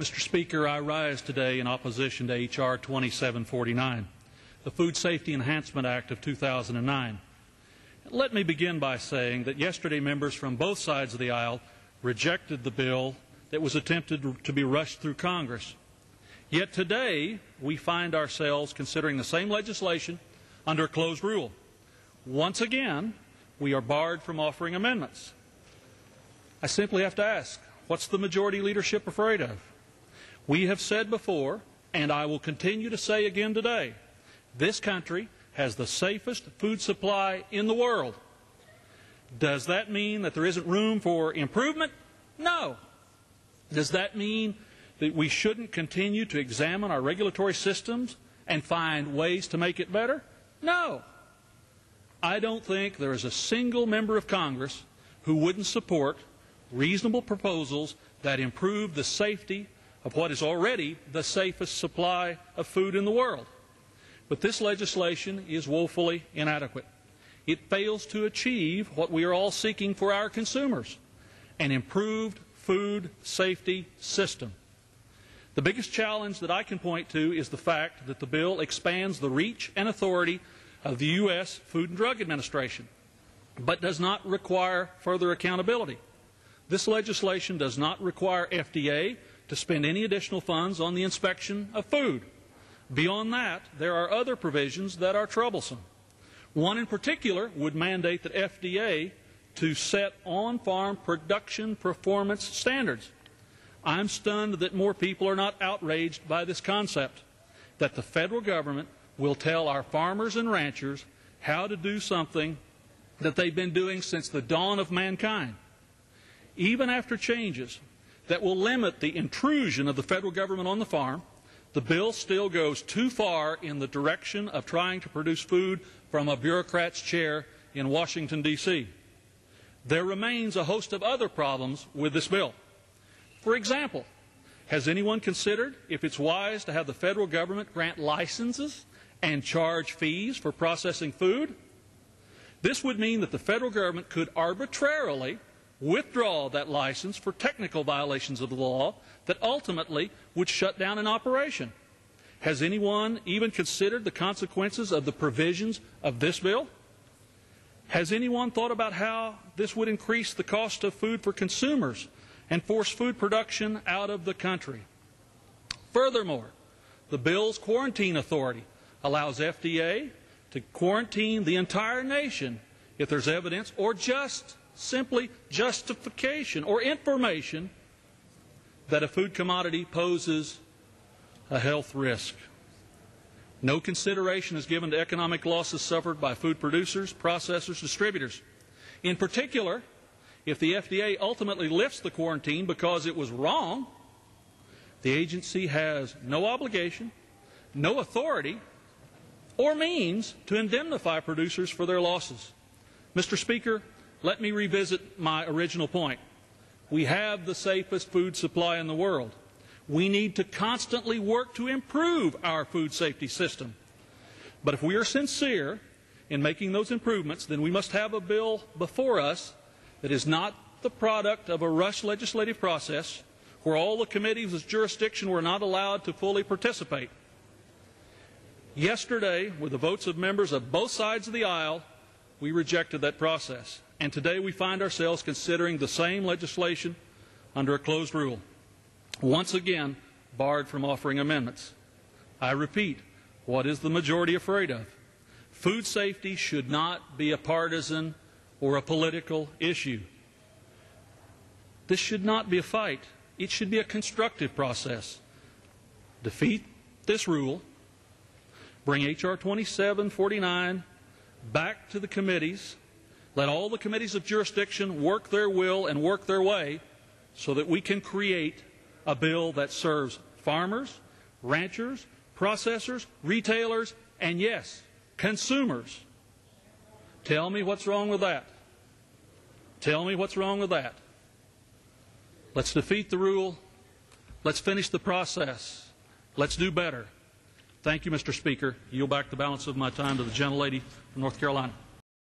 Mr. Speaker, I rise today in opposition to H.R. 2749, the Food Safety Enhancement Act of 2009. Let me begin by saying that yesterday members from both sides of the aisle rejected the bill that was attempted to be rushed through Congress. Yet today we find ourselves considering the same legislation under a closed rule. Once again, we are barred from offering amendments. I simply have to ask, what's the majority leadership afraid of? We have said before, and I will continue to say again today, this country has the safest food supply in the world. Does that mean that there isn't room for improvement? No. Does that mean that we shouldn't continue to examine our regulatory systems and find ways to make it better? No. I don't think there is a single member of Congress who wouldn't support reasonable proposals that improve the safety of what is already the safest supply of food in the world. But this legislation is woefully inadequate. It fails to achieve what we are all seeking for our consumers, an improved food safety system. The biggest challenge that I can point to is the fact that the bill expands the reach and authority of the U.S. Food and Drug Administration, but does not require further accountability. This legislation does not require FDA to spend any additional funds on the inspection of food. Beyond that, there are other provisions that are troublesome. One in particular would mandate that FDA to set on-farm production performance standards. I'm stunned that more people are not outraged by this concept, that the federal government will tell our farmers and ranchers how to do something that they've been doing since the dawn of mankind. Even after changes that will limit the intrusion of the federal government on the farm, the bill still goes too far in the direction of trying to produce food from a bureaucrat's chair in Washington, D.C. There remains a host of other problems with this bill. For example, has anyone considered if it's wise to have the federal government grant licenses and charge fees for processing food? This would mean that the federal government could arbitrarily withdraw that license for technical violations of the law that ultimately would shut down an operation. Has anyone even considered the consequences of the provisions of this bill? Has anyone thought about how this would increase the cost of food for consumers and force food production out of the country? Furthermore, the bill's quarantine authority allows FDA to quarantine the entire nation if there's evidence or just simply justification or information that a food commodity poses a health risk. No consideration is given to economic losses suffered by food producers, processors, distributors. In particular, if the FDA ultimately lifts the quarantine because it was wrong, the agency has no obligation, no authority, or means to indemnify producers for their losses. Mr. Speaker, let me revisit my original point. We have the safest food supply in the world. We need to constantly work to improve our food safety system. But if we are sincere in making those improvements, then we must have a bill before us that is not the product of a rushed legislative process where all the committees of jurisdiction were not allowed to fully participate. Yesterday, with the votes of members of both sides of the aisle, we rejected that process. And today we find ourselves considering the same legislation under a closed rule, once again barred from offering amendments. I repeat, what is the majority afraid of? Food safety should not be a partisan or a political issue. This should not be a fight. It should be a constructive process. Defeat this rule, bring H.R. 2749 back to the committees, let all the committees of jurisdiction work their will and work their way so that we can create a bill that serves farmers, ranchers, processors, retailers, and yes, consumers. Tell me what's wrong with that. Tell me what's wrong with that. Let's defeat the rule. Let's finish the process. Let's do better. Thank you, Mr. Speaker. Yield back the balance of my time to the gentlelady from North Carolina.